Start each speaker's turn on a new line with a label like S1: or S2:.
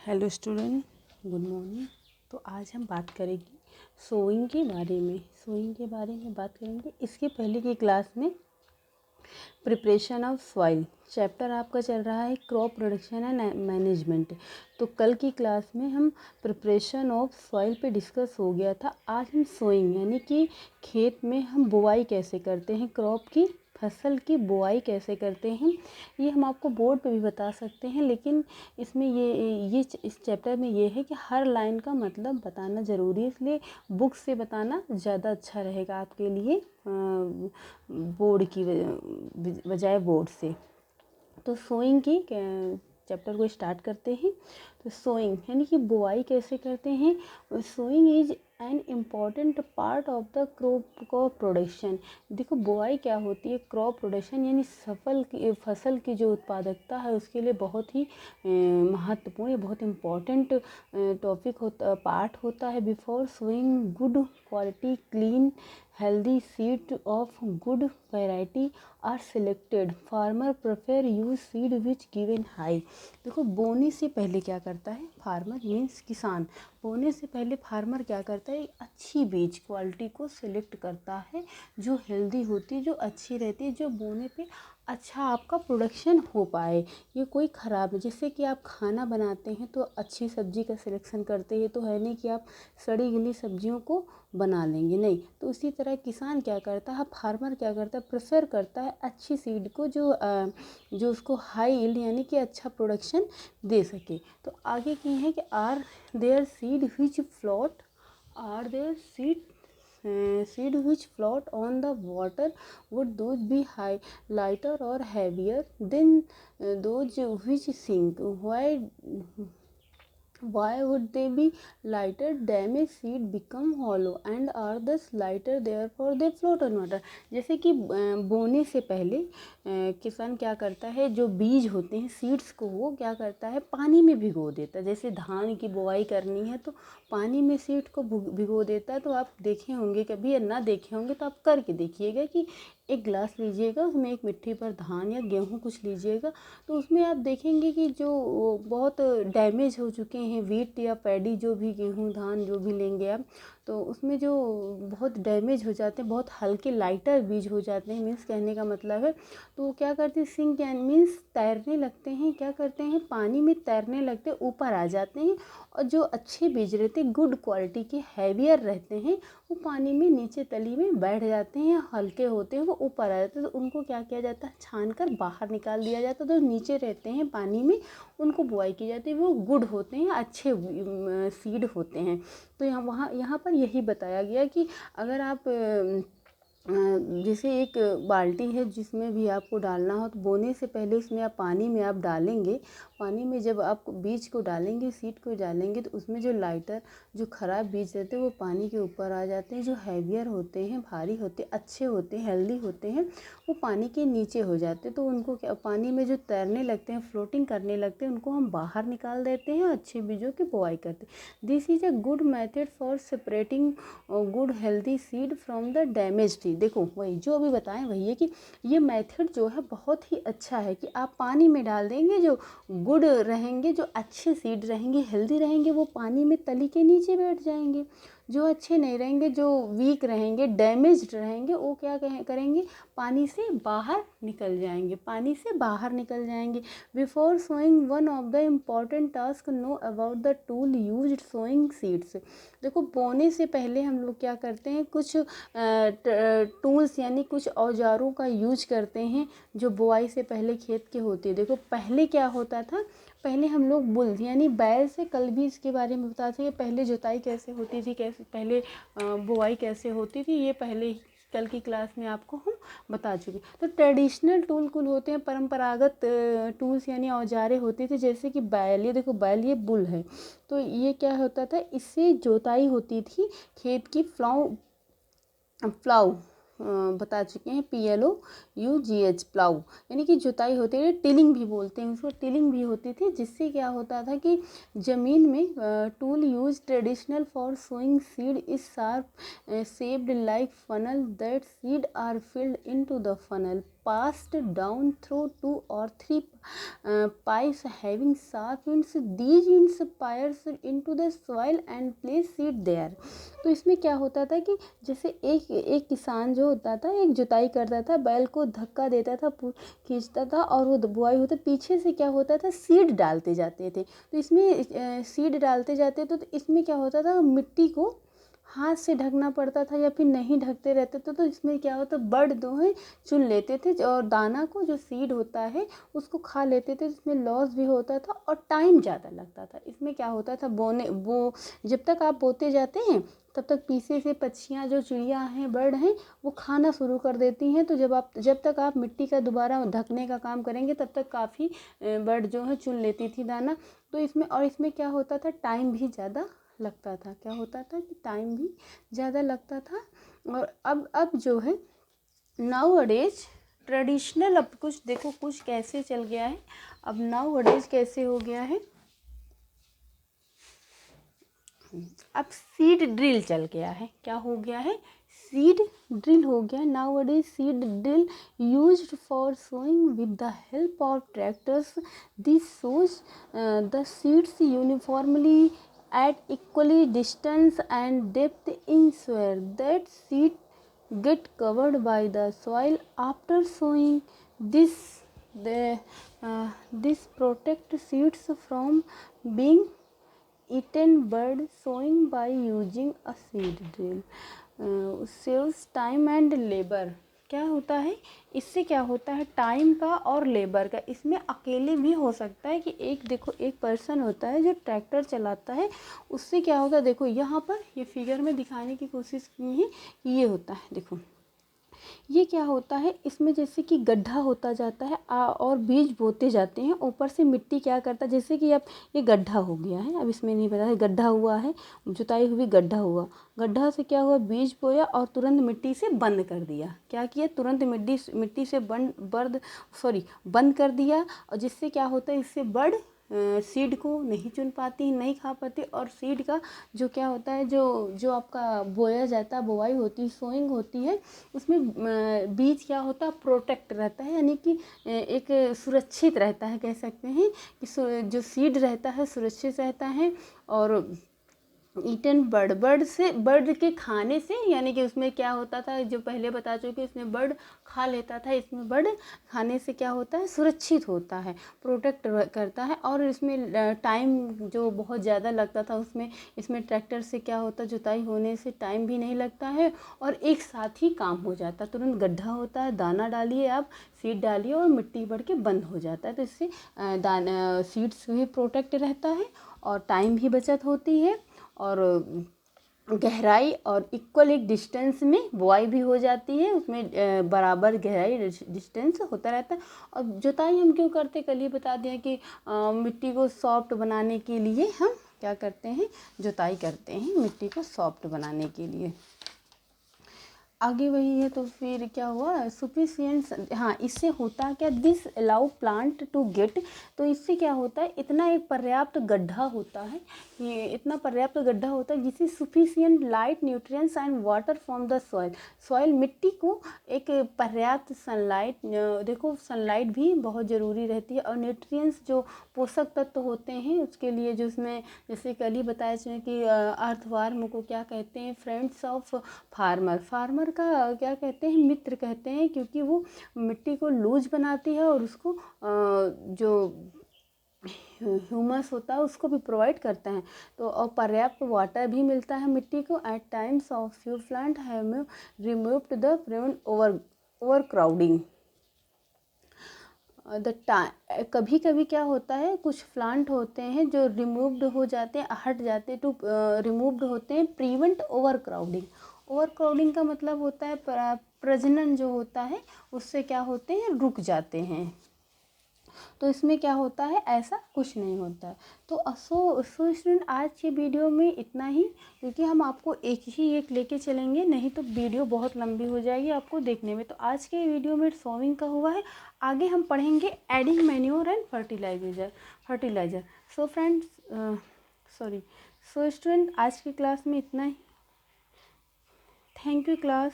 S1: Hello student, good morning. तो आज हम बात करेंगे सोइंग के बारे में। बात करेंगे। इसके पहले की क्लास में प्रिपरेशन ऑफ सॉइल चैप्टर आपका चल रहा है क्रॉप प्रोडक्शन एंड मैनेजमेंट। तो कल की क्लास में हम प्रिपरेशन ऑफ सॉइल पे डिस्कस हो गया था। आज हम सोइंग यानी कि खेत में हम बुआई कैसे करते हैं, क्रॉप की फसल की बुआई कैसे करते हैं, ये हम आपको बोर्ड पे भी बता सकते हैं। लेकिन इसमें ये इस चैप्टर में ये है कि हर लाइन का मतलब बताना ज़रूरी है, इसलिए बुक से बताना ज़्यादा अच्छा रहेगा आपके लिए बोर्ड की बजाय बोर्ड से। तो सोइंग की चैप्टर को स्टार्ट करते हैं। तो सोइंग यानी कि बुआई कैसे करते हैं। Sowing is an important part of the crop production. देखो बुआई क्या होती है, क्रॉप प्रोडक्शन यानी फसल की जो उत्पादकता है उसके लिए बहुत ही महत्वपूर्ण, बहुत इम्पॉर्टेंट टॉपिक पार्ट होता है। Before sowing good quality clean healthy seed of good variety are selected. Farmer prefer use seed which given high. देखो बोने से पहले क्या करता है फार्मर मीन्स किसान, बोने से पहले फार्मर क्या करता है, अच्छी बीज क्वालिटी को सिलेक्ट करता है जो हेल्दी होती है, जो अच्छी रहती है, जो बोने पे अच्छा आपका प्रोडक्शन हो पाए। ये कोई ख़राब है, जैसे कि आप खाना बनाते हैं तो अच्छी सब्जी का सिलेक्शन करते हैं, तो है नहीं कि आप सड़ी गली सब्जियों को बना लेंगे, नहीं। तो उसी तरह किसान क्या करता है, फार्मर क्या करता है, प्रेफर करता है अच्छी सीड को जो उसको हाई यील्ड यानी कि अच्छा प्रोडक्शन दे सके। तो आगे की है कि are there seed which float seed which float on the water, would those be high lighter or heavier than those which sink? Why would they be lighter? Damaged seed become hollow and are thus lighter, therefore they float on water. जैसे कि बोने से पहले किसान क्या करता है, जो बीज होते हैं सीड्स को वो क्या करता है पानी में भिगो देता है। जैसे धान की बुआई करनी है तो पानी में सीड को भिगो देता है। तो आप देखे होंगे कभी या ना देखे होंगे तो आप करके देखिएगा कि एक गिलास लीजिएगा, उसमें एक मिट्टी पर धान या गेहूँ कुछ लीजिएगा, तो उसमें आप देखेंगे कि जो बहुत डैमेज हो चुके हैं वीट या पैडी, जो भी गेहूँ धान जो भी लेंगे आप, तो उसमें जो बहुत डैमेज हो जाते हैं, बहुत हल्के लाइटर बीज हो जाते हैं, मीन्स कहने का मतलब है। तो वो क्या करते हैं, सिंक मीन्स तैरने लगते हैं, क्या करते हैं पानी में तैरने लगते हैं, ऊपर आ जाते हैं। और जो अच्छे बीज रहते हैं, गुड क्वालिटी के हैवियर रहते हैं, वो पानी में नीचे तली में बैठ जाते हैं, हल्के होते हैं, वो ऊपर आ जाते हैं। तो उनको क्या किया जाता है, छान कर बाहर निकाल दिया जाता है। तो नीचे रहते हैं पानी में, उनको बुआई की जाती है, वो गुड होते हैं, अच्छे सीड होते हैं। तो यहाँ पर यही बताया गया कि अगर आप जैसे एक बाल्टी है जिसमें भी आपको डालना हो, तो बोने से पहले उसमें आप पानी में आप डालेंगे, पानी में जब आप बीज को डालेंगे, सीड को डालेंगे, तो उसमें जो लाइटर जो ख़राब बीज रहते हैं वो पानी के ऊपर आ जाते हैं, जो हैवियर होते हैं, भारी होते हैं, अच्छे होते हैं, हेल्दी होते हैं, वो पानी के नीचे हो जाते हैं। तो उनको क्या, पानी में जो तैरने लगते हैं, फ्लोटिंग करने लगते हैं, उनको हम बाहर निकाल देते हैं, अच्छे बीजों की बुआई करते हैं। This is a good method for separating good healthy seed from the damage seed. देखो वही जो अभी बताएं वही है कि ये मेथड जो है बहुत ही अच्छा है कि आप पानी में डाल देंगे, जो गुड रहेंगे, जो अच्छे सीड रहेंगे, हेल्दी रहेंगे, वो पानी में तली के नीचे बैठ जाएंगे। जो अच्छे नहीं रहेंगे, जो वीक रहेंगे, डैमेज्ड रहेंगे, वो क्या करेंगे, पानी से बाहर निकल जाएंगे, पानी से बाहर निकल जाएंगे। Before sowing one of the important task know about the tool used sowing seeds. देखो बोने से पहले हम लोग क्या करते हैं, कुछ टूल्स यानी कुछ औजारों का यूज करते हैं जो बुआई से पहले खेत के होते हैं। देखो पहले क्या होता था, पहले हम लोग बुल यानी बैल से, कल भी इसके बारे में बताते हैं पहले जुताई कैसे होती थी, कैसे पहले बुआई कैसे होती थी, ये पहले कल की क्लास में आपको हम बता चुके। तो ट्रेडिशनल टूल कुल होते हैं, परंपरागत टूल्स यानी औजारे होते थे, जैसे कि बैल, ये देखो बैल, ये बुल है। तो ये क्या होता था, इससे जोताई होती थी खेत की। प्लाऊ बता चुके हैं, PLOUGH प्लाऊ यानी कि जुताई होती है, टिलिंग भी बोलते हैं उसको, टिलिंग भी होती थी, जिससे क्या होता था कि ज़मीन में tool use traditional for sowing seed is sharp shaped like funnel that seed are filled into the funnel. passed down through 2 or 3 pipes having sharp ends. These ends pierce into the soil and place seed there. तो इसमें क्या होता था कि जैसे एक किसान जो होता था, एक जुताई करता था, बैल को धक्का देता था, खींचता था और वो बुआई होता, पीछे से क्या होता था, सीड डालते जाते थे। तो इसमें सीड डालते जाते तो इसमें क्या होता था, मिट्टी को हाथ से ढकना पड़ता था या फिर नहीं ढकते रहते थे तो इसमें क्या होता, बर्ड जो है चुन लेते थे और दाना को, जो सीड होता है उसको खा लेते थे। इसमें लॉस भी होता था और टाइम ज़्यादा लगता था। इसमें क्या होता था, जब तक आप बोते जाते हैं तब तक पीछे से पक्षियाँ, जो चिड़िया हैं, बर्ड हैं, वो खाना शुरू कर देती हैं। तो जब तक आप मिट्टी का दोबारा ढकने का काम करेंगे तब तक काफ़ी बर्ड जो है चुन लेती थी दाना। तो इसमें क्या होता था, टाइम भी ज़्यादा लगता था। क्या होता था कि टाइम भी ज़्यादा लगता था। और अब जो है नाउ अडेज ट्रेडिशनल, अब कुछ देखो कुछ कैसे चल गया है। अब नाउ अडेज कैसे हो गया है, अब सीड ड्रिल चल गया है। क्या हो गया है, सीड ड्रिल हो गया। Nowadays seed drill used for sowing with the help of tractors. This sows the seeds uniformly at equally distance and depth in soil. That seed get covered by the soil after sowing. This protect seeds from being eaten bird. Sowing by using a seed drill saves time and labor. क्या होता है, इससे क्या होता है, time का और labour का। इसमें अकेले भी हो सकता है कि एक पर्सन होता है जो ट्रैक्टर चलाता है, उससे क्या होता है, देखो यहाँ पर ये फिगर में दिखाने की कोशिश की है कि ये होता है, देखो ये क्या होता है, इसमें जैसे कि गड्ढा होता जाता है और बीज बोते जाते हैं। ऊपर से मिट्टी क्या करता है, जैसे कि अब ये गड्ढा हो गया है, अब इसमें नहीं पता है, गड्ढा हुआ है, जुताई हुई, गड्ढा हुआ, गड्ढा से क्या हुआ, बीज बोया और तुरंत मिट्टी से बंद कर दिया। क्या किया, तुरंत मिट्टी से बंद कर दिया। और जिससे क्या होता है, इससे बर्ड सीड को नहीं चुन पाती, नहीं खा पाती। और सीड का जो क्या होता है, जो आपका बोया जाता है, बुआई होती है, सोइंग होती है, उसमें बीज क्या होता है, प्रोटेक्ट रहता है, यानी कि एक सुरक्षित रहता है, कह सकते हैं कि जो सीड रहता है सुरक्षित रहता है। और ईटन बर्ड के खाने से, यानी कि उसमें क्या होता था, जो पहले बता चुके, इसमें बर्ड खा लेता था, इसमें बर्ड खाने से क्या होता है, सुरक्षित होता है, प्रोटेक्ट करता है। और इसमें टाइम जो बहुत ज़्यादा लगता था इसमें ट्रैक्टर से क्या होता, जुताई होने से टाइम भी नहीं लगता है और एक साथ ही काम हो जाता है। तुरंत गड्ढा होता है, दाना डालिए, आप सीड डालिए और मिट्टी भर के बंद हो जाता है। तो इससे सीड्स भी प्रोटेक्ट रहता है और टाइम भी बचत होती है और गहराई और इक्वल एक डिस्टेंस में बुआई भी हो जाती है, उसमें बराबर गहराई डिस्टेंस होता रहता है। और जुताई हम क्यों करते, कल ही बता दें कि मिट्टी को सॉफ्ट बनाने के लिए हम क्या करते हैं, जुताई करते हैं, मिट्टी को सॉफ्ट बनाने के लिए। आगे वही है, तो फिर क्या हुआ, सुफिशियंट, हाँ इससे होता क्या, this allow plant to get, तो इससे क्या होता है, इतना एक पर्याप्त गड्ढा होता है, ये इतना पर्याप्त गड्ढा होता है जिससे sufficient light, nutrients and water from the soil, मिट्टी को एक पर्याप्त सनलाइट, देखो सनलाइट भी बहुत ज़रूरी रहती है, और न्यूट्रिएंट्स जो पोषक तत्व होते हैं उसके लिए, जो उसमें जैसे कल ही बताया जाए कि अर्थवार्म को क्या कहते हैं, फ्रेंड्स ऑफ फार्मर का क्या कहते हैं, मित्र कहते हैं, क्योंकि वो मिट्टी को लूज बनाती है और उसको जो ह्यूमस होता है उसको भी प्रोवाइड करता है। तो और पर्याप्त वाटर भी मिलता है मिट्टी को। At times of few plant have removed the prevent overcrowding कभी कभी क्या होता है, कुछ प्लांट होते हैं जो रिमूव्ड हो जाते हैं, हट जाते हैं, रिमूव्ड होते हैं, प्रिवेंट ओवर क्राउडिंग का मतलब होता है प्रजनन जो होता है उससे क्या होते हैं, रुक जाते हैं। तो इसमें क्या होता है, ऐसा कुछ नहीं होता है। तो स्टूडेंट आज के वीडियो में इतना ही, क्योंकि हम आपको एक लेके चलेंगे, नहीं तो वीडियो बहुत लंबी हो जाएगी आपको देखने में। तो आज के वीडियो में सोइंग का हुआ है, आगे हम पढ़ेंगे adding manure and fertiliser. So friends so student आज की क्लास में इतना ही। Thank you class.